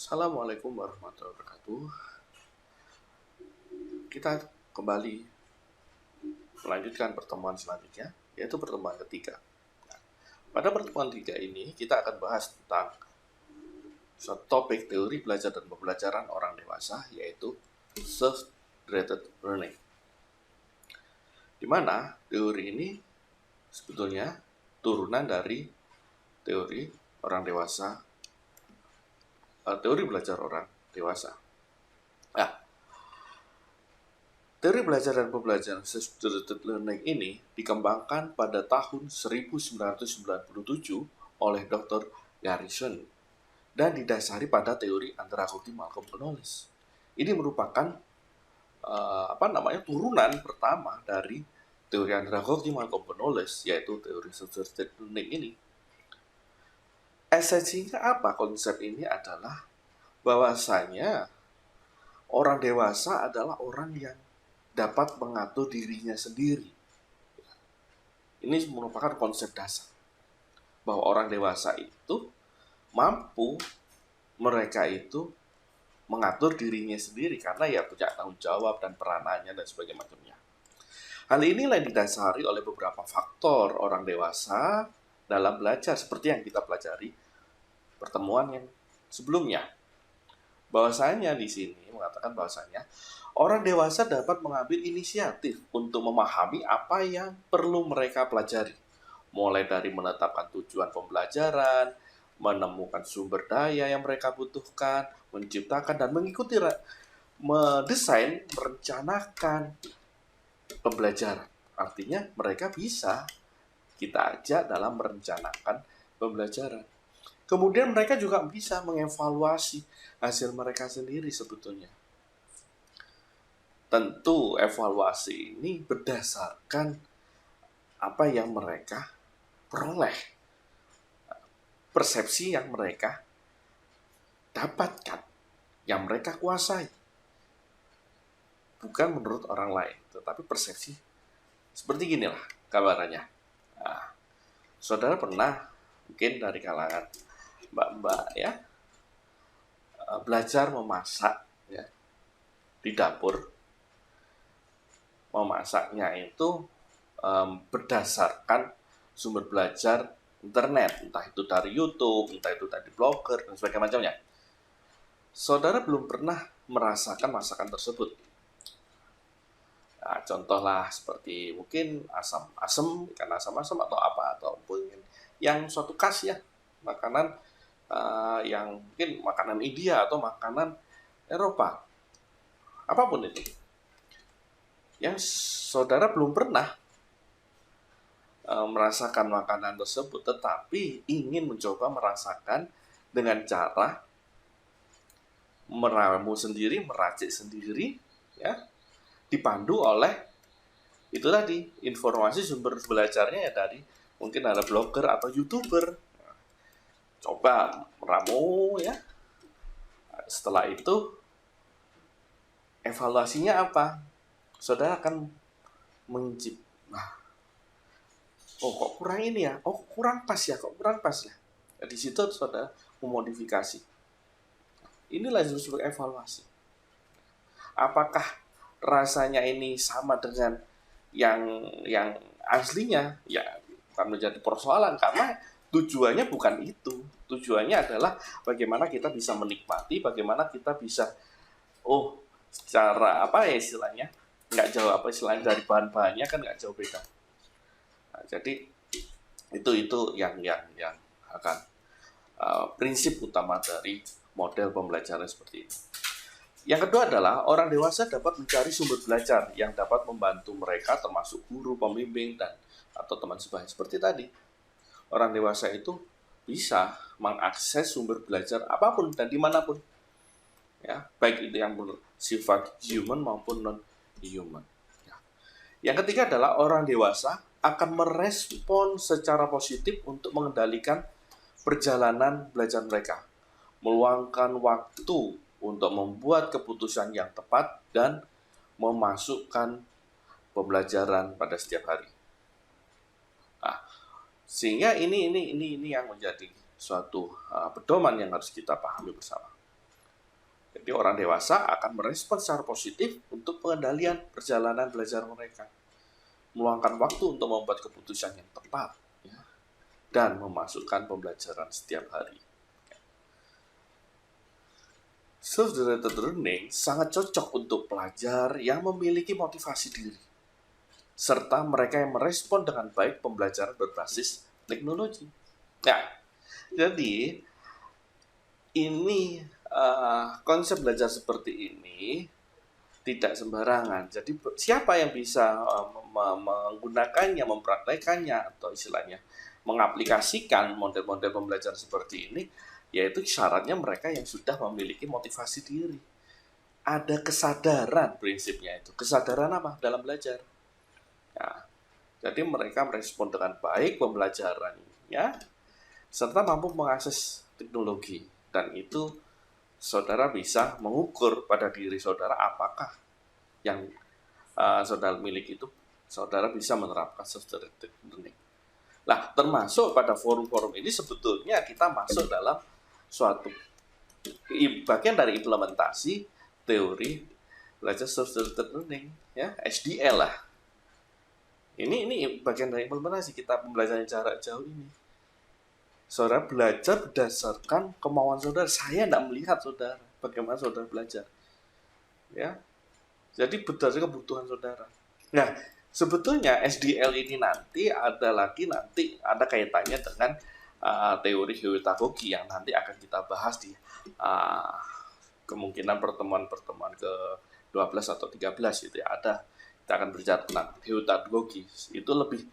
Assalamualaikum warahmatullahi wabarakatuh. Kita kembali melanjutkan pertemuan selanjutnya, yaitu pertemuan ketiga. Pada pertemuan ketiga ini, kita akan bahas tentang suatu topik teori belajar dan pembelajaran orang dewasa, yaitu self-directed learning. Di mana teori ini sebetulnya turunan dari teori orang dewasa, teori belajar orang dewasa. Nah, teori belajar dan pembelajaran self-directed learning ini dikembangkan pada tahun 1997 oleh Dr. Garrison dan didasari pada teori Andra Coty Malcolm Knowles. Ini merupakan turunan pertama dari teori Andra Coty Malcolm Knowles, yaitu teori self-directed learning ini. Esensinya apa? Konsep ini adalah bahwasanya orang dewasa adalah orang yang dapat mengatur dirinya sendiri. Ini merupakan konsep dasar bahwa orang dewasa itu mampu mereka itu mengatur dirinya sendiri karena ya punya tanggung jawab dan peranannya dan sebagainya macamnya. Hal inilah yang didasari oleh beberapa faktor orang dewasa dalam belajar seperti yang kita pelajari pertemuan yang sebelumnya. Bahwasanya di sini mengatakan bahwasanya orang dewasa dapat mengambil inisiatif untuk memahami apa yang perlu mereka pelajari, mulai dari menetapkan tujuan pembelajaran, menemukan sumber daya yang mereka butuhkan, menciptakan dan mengikuti, mendesain, merencanakan pembelajaran. Artinya mereka bisa kita ajak dalam merencanakan pembelajaran. Kemudian mereka juga bisa mengevaluasi hasil mereka sendiri sebetulnya. Tentu evaluasi ini berdasarkan apa yang mereka peroleh, persepsi yang mereka dapatkan, yang mereka kuasai. Bukan menurut orang lain, tetapi persepsi. Seperti ginilah gambarannya. Nah, saudara pernah mungkin dari kalangan mbak-mbak ya belajar memasak ya di dapur. Memasaknya itu berdasarkan sumber belajar internet, entah itu dari YouTube, entah itu dari blogger dan sebagainya macamnya. Saudara belum pernah merasakan masakan tersebut. Nah, contohlah seperti mungkin asam-asam, ikan asam-asam atau apa, atau mungkin yang suatu khas ya, makanan yang mungkin makanan India atau makanan Eropa, apapun itu. Yang saudara belum pernah merasakan makanan tersebut, tetapi ingin mencoba merasakan dengan cara meramu sendiri, meracik sendiri, ya, dipandu oleh itu tadi informasi sumber belajarnya ya dari mungkin ada blogger atau YouTuber. Coba meramu ya. Setelah itu evaluasinya apa? Saudara akan mencip. Oh kok kurang ini ya? Oh kurang pas ya? Kok kurang pas ya? Nah, di situ saudara memodifikasi. Inilah yang disebut evaluasi. Apakah rasanya ini sama dengan yang aslinya? Ya bukan menjadi persoalan karena tujuannya bukan itu. Tujuannya adalah bagaimana kita bisa menikmati, bagaimana kita bisa secara apa ya istilahnya, nggak jauh apa istilahnya dari bahan-bahannya kan nggak jauh beda. Nah, jadi itu yang akan prinsip utama dari model pembelajaran seperti ini. Yang kedua adalah orang dewasa dapat mencari sumber belajar yang dapat membantu mereka termasuk guru, pembimbing, dan atau teman sebaya. Seperti tadi, orang dewasa itu bisa mengakses sumber belajar apapun dan dimanapun. Ya, baik itu yang bersifat human maupun non-human. Ya. Yang ketiga adalah orang dewasa akan merespon secara positif untuk mengendalikan perjalanan belajar mereka, meluangkan waktu untuk membuat keputusan yang tepat dan memasukkan pembelajaran pada setiap hari. Nah, sehingga ini yang menjadi suatu pedoman yang harus kita pahami bersama. Jadi orang dewasa akan merespon secara positif untuk pengendalian perjalanan belajar mereka, meluangkan waktu untuk membuat keputusan yang tepat, ya, dan memasukkan pembelajaran setiap hari. Self-directed learning sangat cocok untuk pelajar yang memiliki motivasi diri, serta mereka yang merespon dengan baik pembelajaran berbasis teknologi. Nah, jadi ini konsep belajar seperti ini tidak sembarangan. Jadi siapa yang bisa menggunakannya, mempraktekannya, atau istilahnya mengaplikasikan model-model pembelajaran seperti ini, yaitu syaratnya mereka yang sudah memiliki motivasi diri. Ada kesadaran, prinsipnya itu. Kesadaran apa? Dalam belajar. Nah, jadi mereka merespon dengan baik pembelajarannya, serta mampu mengakses teknologi. Dan itu saudara bisa mengukur pada diri saudara apakah yang saudara miliki itu saudara bisa menerapkan self-directed learning. Nah, termasuk pada forum-forum ini sebetulnya kita masuk dalam suatu bagian dari implementasi teori belajar self-directed learning, ya, SDL lah. Ini bagian dari implementasi kita pembelajaran jarak jauh ini. Saudara belajar berdasarkan kemauan saudara. Saya tidak melihat saudara, bagaimana saudara belajar. Ya, jadi berdasarkan kebutuhan saudara. Nah, sebetulnya SDL ini nanti ada kaitannya dengan teori heutagogi yang nanti akan kita bahas di kemungkinan pertemuan-pertemuan ke-12 atau 13 itu ya. Kita akan berbicara tentang heutagogi. Itu lebih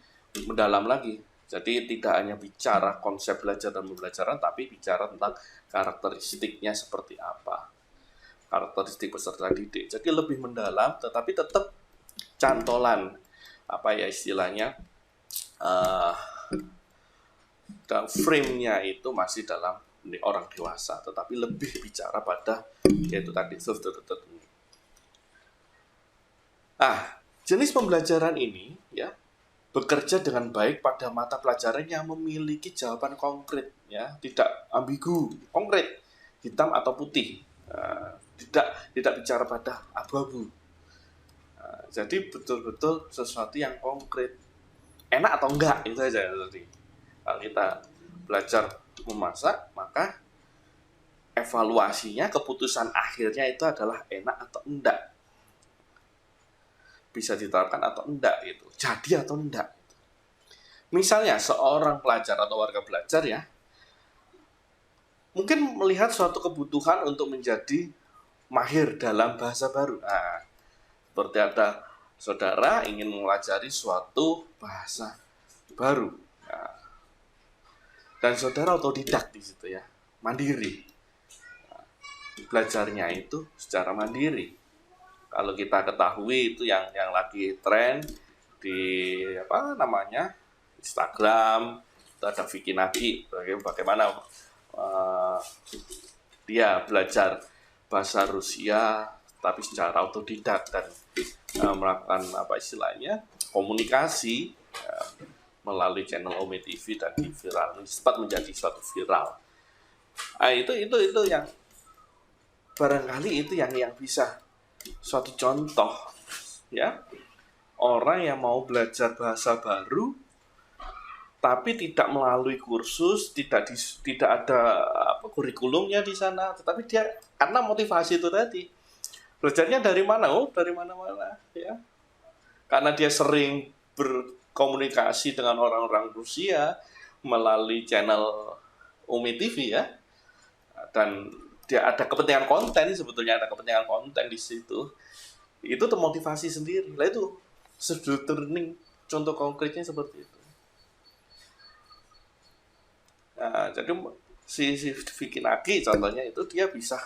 mendalam lagi. Jadi tidak hanya bicara konsep belajar dan pembelajaran, tapi bicara tentang karakteristiknya seperti apa. Karakteristik peserta didik. Jadi lebih mendalam, tetapi tetap cantolan, istilahnya, dan frame-nya itu masih dalam orang dewasa, tetapi lebih bicara pada, yaitu tadi, self-directed learning. Jenis pembelajaran ini, ya, bekerja dengan baik pada mata pelajaran yang memiliki jawaban konkret, ya, tidak ambigu, konkret, hitam atau putih, tidak bicara pada abu-abu. Jadi betul-betul sesuatu yang konkret, enak atau enggak itu aja. Tadi kalau kita belajar memasak, maka evaluasinya, keputusan akhirnya itu adalah enak atau enggak, bisa diterapkan atau enggak, itu jadi atau enggak. Misalnya seorang pelajar atau warga belajar, ya, mungkin melihat suatu kebutuhan untuk menjadi mahir dalam bahasa baru. Seperti ada saudara ingin mempelajari suatu bahasa baru, dan saudara otodidak di situ, ya, mandiri. Belajarnya itu secara mandiri. Kalau kita ketahui itu yang lagi tren di Instagram, itu ada Vicky Naki, bagaimana dia belajar bahasa Rusia tapi secara otodidak dan melakukan komunikasi melalui channel Ome TV dan viral, sempat menjadi suatu viral. Itu yang barangkali itu yang bisa suatu contoh, ya, orang yang mau belajar bahasa baru tapi tidak melalui kursus, tidak ada kurikulumnya di sana, tetapi dia karena motivasi itu tadi, belajarnya dari mana? Dari mana-mana, ya, karena dia sering berkomunikasi dengan orang-orang Rusia melalui channel Umi TV, ya, dan dia ada kepentingan konten, sebetulnya ada kepentingan konten di situ, itu termotivasi sendiri. Lah itu self-directed learning, contoh konkretnya seperti itu. Jadi si Vicky Naki contohnya itu dia bisa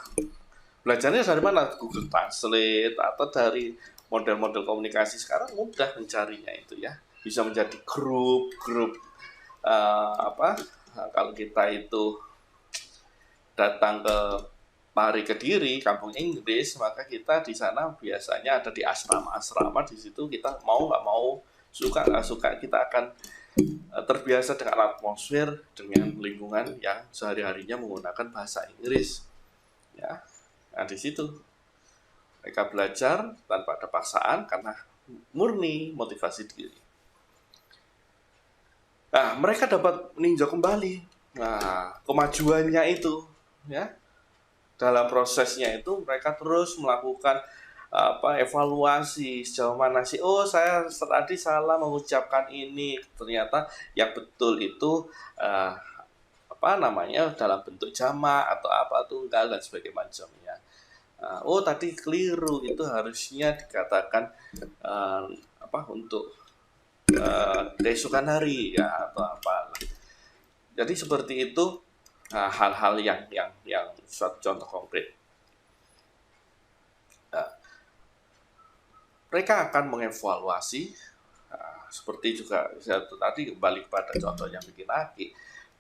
belajarnya dari mana? Google Translate atau dari model-model komunikasi sekarang mudah mencarinya itu, ya. Bisa menjadi grup kalau kita itu datang ke Kediri, kampung Inggris, maka kita di sana biasanya ada di asrama di situ kita mau nggak mau, suka nggak suka, kita akan terbiasa dengan atmosfer, dengan lingkungan yang sehari-harinya menggunakan bahasa Inggris, ya. Nah, di situ mereka belajar tanpa ada paksaan karena murni motivasi diri. Nah, mereka dapat meninjau kembali kemajuannya itu, ya. Dalam prosesnya itu mereka terus melakukan evaluasi sejauh mana sih, saya tadi salah mengucapkan ini, ternyata yang betul itu dalam bentuk jamak atau apa tunggal dan sebagainya. Tadi keliru, itu harusnya dikatakan untuk keesokan hari ya atau apa. Jadi seperti itu hal-hal yang suatu contoh konkret. Mereka akan mengevaluasi seperti juga tadi kembali kepada contoh yang bikin aki.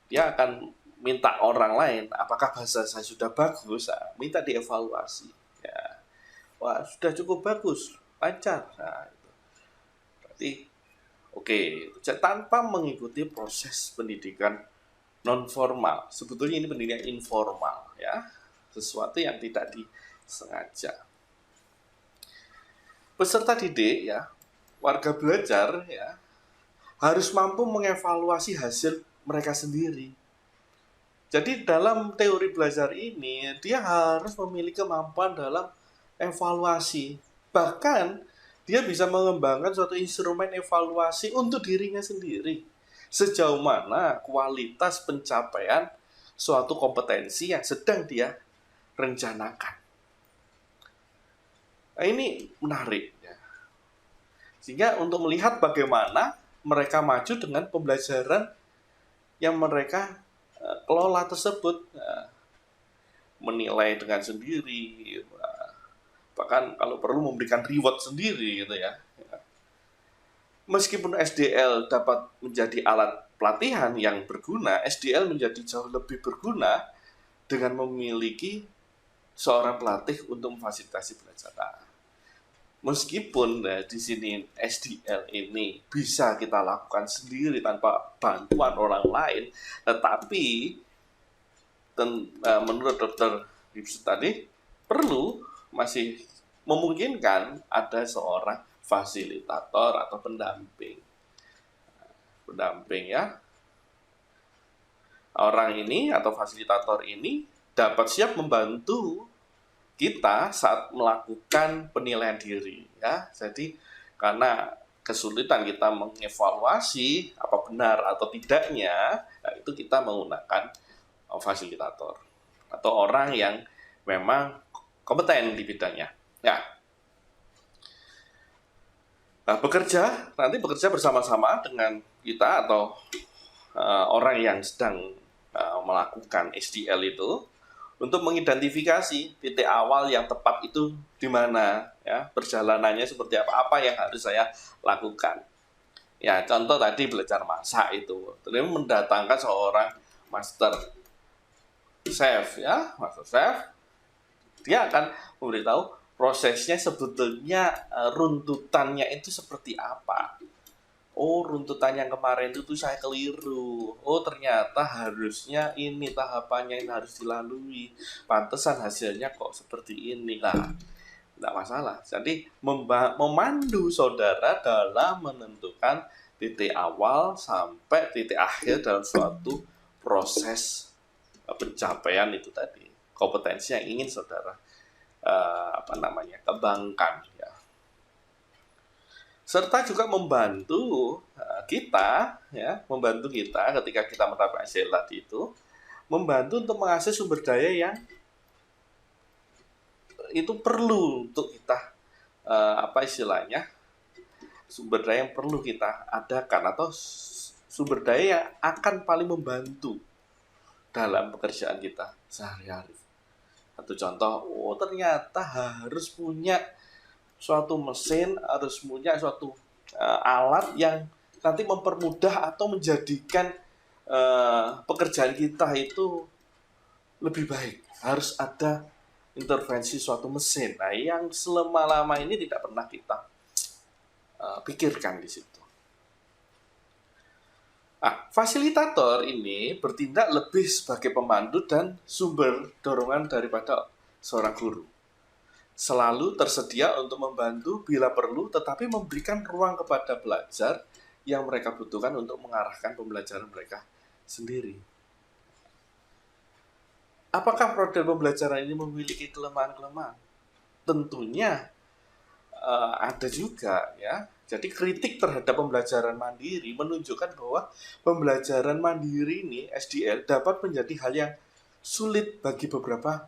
Dia akan minta orang lain, apakah bahasa saya sudah bagus, minta dievaluasi. Ya. Wah, sudah cukup bagus, lancar. Nah, itu. Berarti oke, tanpa mengikuti proses pendidikan non formal. Sebetulnya ini pendidikan informal, ya, sesuatu yang tidak disengaja. Peserta didik, ya, warga belajar, ya, harus mampu mengevaluasi hasil mereka sendiri. Jadi dalam teori belajar ini dia harus memiliki kemampuan dalam evaluasi. Bahkan dia bisa mengembangkan suatu instrumen evaluasi untuk dirinya sendiri. Sejauh mana kualitas pencapaian suatu kompetensi yang sedang dia rencanakan. Nah, ini menarik ya. Sehingga untuk melihat bagaimana mereka maju dengan pembelajaran yang mereka kelola tersebut, menilai dengan sendiri, bahkan kalau perlu memberikan reward sendiri gitu ya. Meskipun SDL dapat menjadi alat pelatihan yang berguna, SDL menjadi jauh lebih berguna dengan memiliki seorang pelatih untuk memfasilitasi belajar. Meskipun di sini SDL ini bisa kita lakukan sendiri tanpa bantuan orang lain, tetapi menurut Dr. Gibson tadi masih memungkinkan ada seorang fasilitator atau pendamping ya. Orang ini atau fasilitator ini dapat siap membantu kita saat melakukan penilaian diri ya. Jadi karena kesulitan kita mengevaluasi apa benar atau tidaknya, itu kita menggunakan fasilitator atau orang yang memang kompeten di bidangnya. Ya. Nah, nanti bekerja bersama-sama dengan kita atau orang yang sedang melakukan SDL itu untuk mengidentifikasi titik awal yang tepat itu di mana, ya, perjalanannya seperti apa yang harus saya lakukan. Ya, contoh tadi belajar masak itu, terus mendatangkan seorang master chef, ya, master chef, dia akan memberitahu prosesnya sebetulnya runtutannya itu seperti apa. Runtutan yang kemarin itu saya keliru. Ternyata harusnya ini tahapannya ini harus dilalui. Pantesan hasilnya kok seperti ini lah. Tidak masalah. Jadi memandu saudara dalam menentukan titik awal sampai titik akhir dalam suatu proses pencapaian itu tadi. Kompetensi yang ingin saudara kembangkan ya. Serta juga membantu kita ketika kita menerapkan SDL tadi itu, membantu untuk mengakses sumber daya yang itu perlu untuk kita sumber daya yang perlu kita adakan atau sumber daya yang akan paling membantu dalam pekerjaan kita sehari-hari. Satu contoh, ternyata harus punya suatu mesin, harus punya suatu alat yang nanti mempermudah atau menjadikan pekerjaan kita itu lebih baik. Harus ada intervensi suatu mesin. Nah, yang selama-lama ini tidak pernah kita pikirkan di situ. Fasilitator ini bertindak lebih sebagai pemandu dan sumber dorongan daripada seorang guru. Selalu tersedia untuk membantu bila perlu, tetapi memberikan ruang kepada pelajar yang mereka butuhkan untuk mengarahkan pembelajaran mereka sendiri. Apakah model pembelajaran ini memiliki kelemahan-kelemahan? Tentunya ada juga, ya. Jadi kritik terhadap pembelajaran mandiri menunjukkan bahwa pembelajaran mandiri ini SDL dapat menjadi hal yang sulit bagi beberapa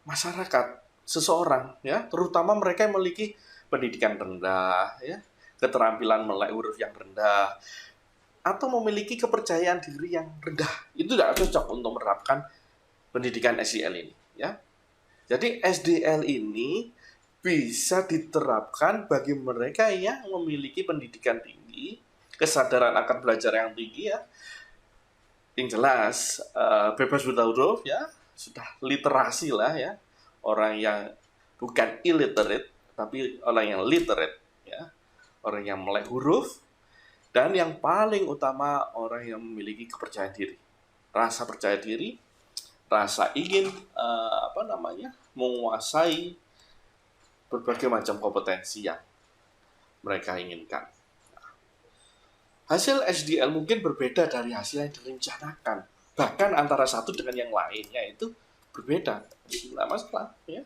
masyarakat, seseorang, ya, terutama mereka yang memiliki pendidikan rendah, ya, keterampilan melek huruf yang rendah, atau memiliki kepercayaan diri yang rendah. Itu tidak cocok untuk menerapkan pendidikan SDL ini, ya. Jadi SDL ini bisa diterapkan bagi mereka yang memiliki pendidikan tinggi, kesadaran akan belajar yang tinggi, ya. Yang jelas bebas buta huruf, ya, sudah literasi lah, ya. Orang yang bukan illiterate, tapi orang yang literate, ya. Orang yang melek huruf, dan yang paling utama orang yang memiliki kepercayaan diri, rasa percaya diri, rasa ingin menguasai berbagai macam kompetensi yang mereka inginkan. Hasil SDL mungkin berbeda dari hasil yang direncanakan, bahkan antara satu dengan yang lainnya itu berbeda, tidak masalah, ya.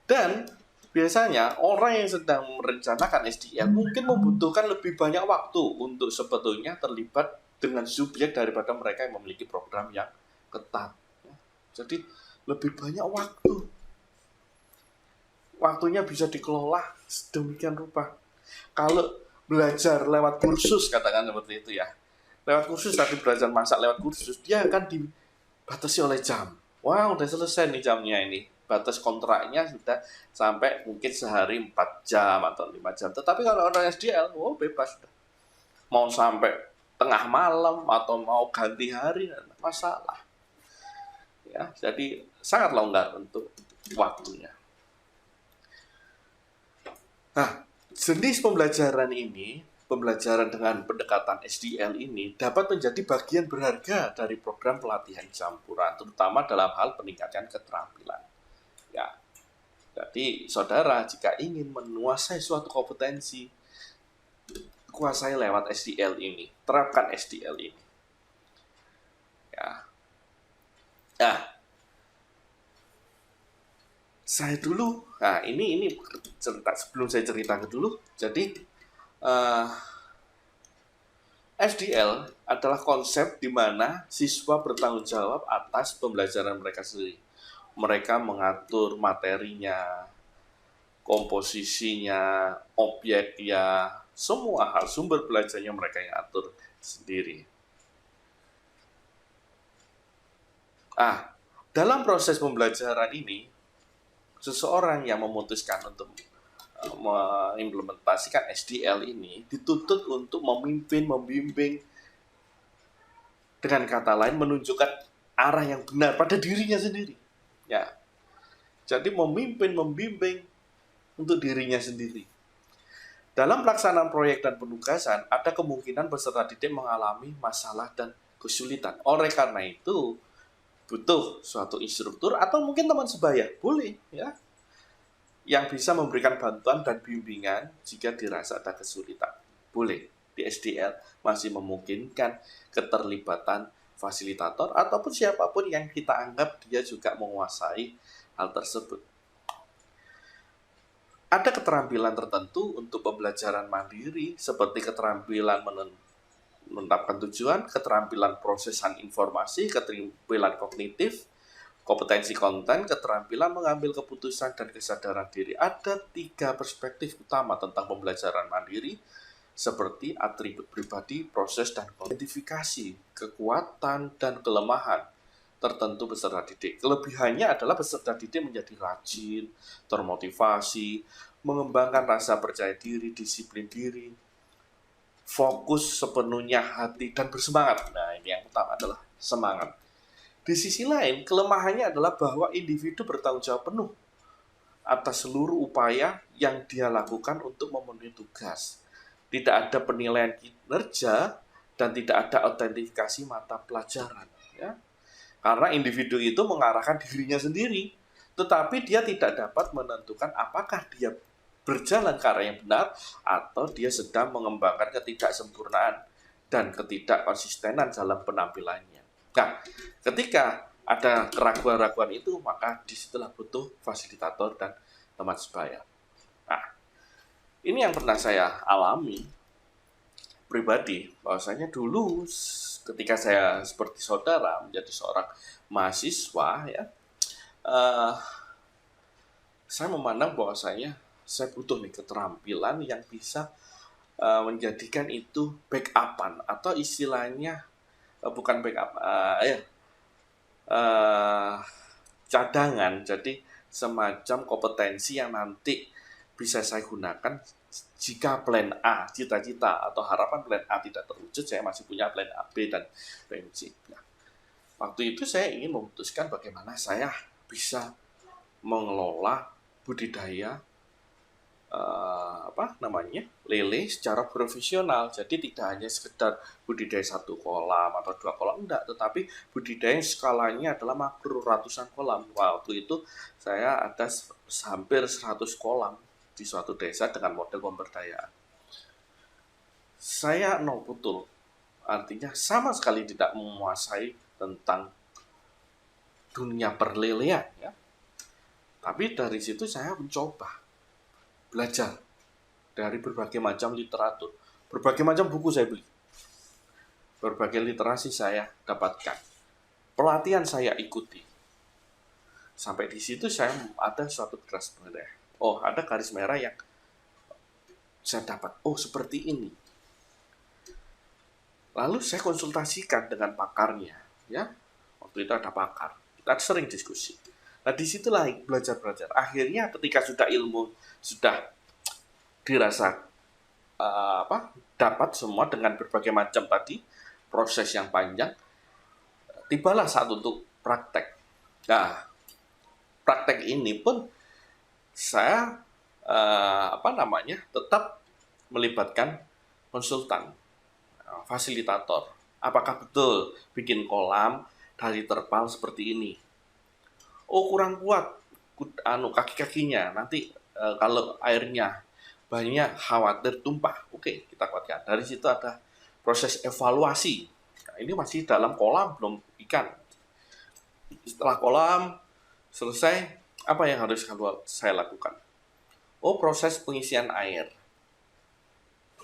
Dan biasanya orang yang sedang merencanakan SDL mungkin membutuhkan lebih banyak waktu untuk sebetulnya terlibat dengan subjek daripada mereka yang memiliki program yang ketat. Jadi lebih banyak waktu. Waktunya bisa dikelola sedemikian rupa. Kalau belajar lewat kursus, katakan seperti itu, ya. Lewat kursus, tadi belajar masak lewat kursus, dia akan dibatasi oleh jam. Wah, udah selesai nih jamnya ini. Batas kontraknya sudah sampai mungkin sehari 4 jam atau 5 jam. Tetapi kalau orang SDL, bebas. Mau sampai tengah malam atau mau ganti hari, tidak masalah. Ya, jadi sangat longgar untuk waktunya. Nah, jenis pembelajaran ini, pembelajaran dengan pendekatan SDL ini dapat menjadi bagian berharga dari program pelatihan campuran, terutama dalam hal peningkatan keterampilan. Ya, jadi saudara jika ingin menguasai suatu kompetensi, kuasai lewat SDL ini, terapkan SDL ini. Ya. Nah, saya dulu, ini cerita sebelum saya cerita ke dulu. Jadi SDL adalah konsep di mana siswa bertanggung jawab atas pembelajaran mereka sendiri. Mereka mengatur materinya, komposisinya, objeknya, semua hal sumber belajarnya mereka yang atur sendiri. Dalam proses pembelajaran ini, seseorang yang memutuskan untuk mengimplementasikan SDL ini dituntut untuk memimpin, membimbing, dengan kata lain menunjukkan arah yang benar pada dirinya sendiri. Ya, jadi memimpin, membimbing untuk dirinya sendiri. Dalam pelaksanaan proyek dan penugasan, ada kemungkinan peserta didik mengalami masalah dan kesulitan. Oleh karena itu, butuh suatu instruktur atau mungkin teman sebaya, boleh, ya, yang bisa memberikan bantuan dan bimbingan jika dirasa ada kesulitan. Boleh, di SDL masih memungkinkan keterlibatan fasilitator ataupun siapapun yang kita anggap dia juga menguasai hal tersebut. Ada keterampilan tertentu untuk pembelajaran mandiri seperti keterampilan menetapkan tujuan, keterampilan prosesan informasi, keterampilan kognitif, kompetensi konten, keterampilan mengambil keputusan, dan kesadaran diri. Ada 3 perspektif utama tentang pembelajaran mandiri, seperti atribut pribadi, proses, dan identifikasi, kekuatan, dan kelemahan tertentu peserta didik. Kelebihannya adalah peserta didik menjadi rajin, termotivasi, mengembangkan rasa percaya diri, disiplin diri, fokus sepenuhnya hati, dan bersemangat. Nah, ini yang utama adalah semangat. Di sisi lain, kelemahannya adalah bahwa individu bertanggung jawab penuh atas seluruh upaya yang dia lakukan untuk memenuhi tugas. Tidak ada penilaian kinerja dan tidak ada autentifikasi mata pelajaran. Ya. Karena individu itu mengarahkan dirinya sendiri, tetapi dia tidak dapat menentukan apakah dia berjalan ke arah yang benar atau dia sedang mengembangkan ketidaksempurnaan dan ketidakkonsistenan dalam penampilannya. Nah, ketika ada keraguan-raguan itu, maka disitulah butuh fasilitator dan teman sebaya. Nah, ini yang pernah saya alami pribadi, bahwasanya dulu ketika saya seperti saudara menjadi seorang mahasiswa ya, eh, saya memandang bahwasanya saya butuh nih keterampilan yang bisa menjadikan itu backupan atau istilahnya bukan backup ya cadangan, jadi semacam kompetensi yang nanti bisa saya gunakan jika plan A, cita-cita atau harapan plan A tidak terwujud, saya masih punya plan A, B, dan plan C. Nah, waktu itu saya ingin memutuskan bagaimana saya bisa mengelola budidaya lele secara profesional. Jadi tidak hanya sekedar budidaya 1 kolam atau 2 kolam, enggak, tetapi budidaya skalanya adalah makro, ratusan kolam. Waktu itu saya ada hampir 100 kolam di suatu desa dengan model pemberdayaan. Saya no betul, artinya sama sekali tidak menguasai tentang dunia perlelean ya. Tapi dari situ saya mencoba belajar dari berbagai macam literatur, berbagai macam buku saya beli, berbagai literasi saya dapatkan, pelatihan saya ikuti. Sampai di situ saya ada suatu garis merah. Oh, ada garis merah yang saya dapat. Oh, seperti ini. Lalu saya konsultasikan dengan pakarnya, ya. Waktu itu ada pakar, kita sering diskusi. Nah, disitulah belajar. Akhirnya ketika sudah ilmu sudah dirasa dapat semua dengan berbagai macam tadi proses yang panjang, tibalah saat untuk praktek. Nah, praktek ini pun saya tetap melibatkan konsultan, fasilitator. Apakah betul bikin kolam dari terpal seperti ini? Oh, kurang kuat kaki-kakinya. Nanti kalau airnya banyak khawatir tumpah. Oke, kita kuatkan. Dari situ ada proses evaluasi. Nah, ini masih dalam kolam, belum ikan. Setelah kolam selesai, apa yang harus saya lakukan? Oh, proses pengisian air.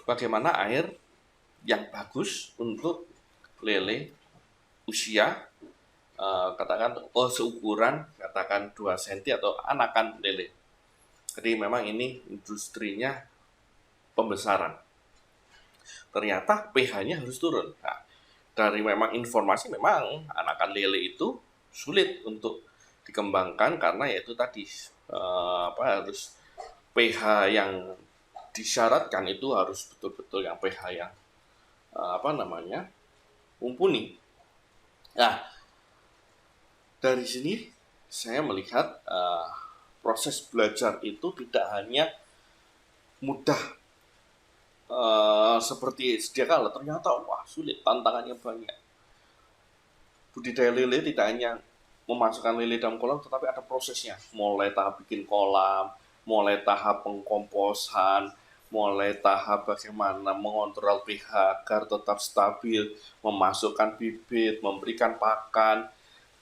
Bagaimana air yang bagus untuk lele usia katakan seukuran katakan 2 cm atau anakan lele. Jadi memang ini industrinya pembesaran. Ternyata pH-nya harus turun. Nah, dari memang informasi memang anakan lele itu sulit untuk dikembangkan karena yaitu tadi harus pH yang disyaratkan itu harus betul-betul yang pH yang mumpuni. Nah, dari sini saya melihat proses belajar itu tidak hanya mudah seperti sedia kala, ternyata wah sulit, tantangannya banyak. Budidaya lele tidak hanya memasukkan lele dalam kolam, tetapi ada prosesnya, mulai tahap bikin kolam, mulai tahap pengkomposan, mulai tahap bagaimana mengontrol pH agar tetap stabil, memasukkan bibit, memberikan pakan,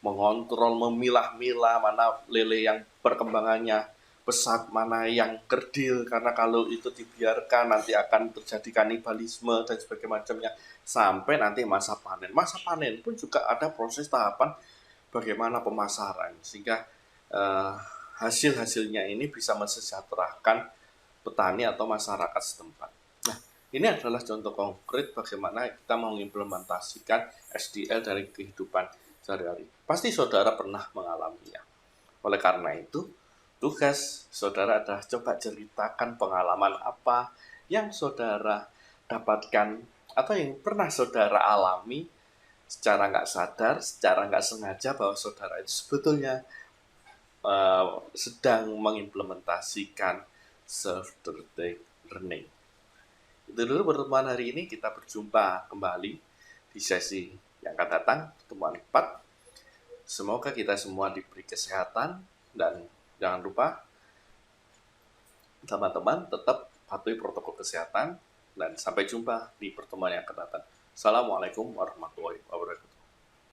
mengontrol, memilah-milah mana lele yang perkembangannya pesat, mana yang kerdil, karena kalau itu dibiarkan nanti akan terjadi kanibalisme dan sebagainya macamnya, sampai nanti masa panen. Masa panen pun juga ada proses tahapan bagaimana pemasaran, sehingga hasil-hasilnya ini bisa mensejahterakan petani atau masyarakat setempat. Nah, ini adalah contoh konkret bagaimana kita mengimplementasikan SDL dari kehidupan sehari-hari. Pasti saudara pernah mengalaminya. Oleh karena itu, tugas saudara adalah coba ceritakan pengalaman apa yang saudara dapatkan atau yang pernah saudara alami secara nggak sadar, secara nggak sengaja bahwa saudara itu sebetulnya sedang mengimplementasikan self-directed learning. Itu dulu pertemuan hari ini, kita berjumpa kembali di sesi yang akan datang, pertemuan 4. Semoga kita semua diberi kesehatan dan jangan lupa teman-teman tetap patuhi protokol kesehatan dan sampai jumpa di pertemuan yang akan datang. Assalamualaikum warahmatullahi wabarakatuh.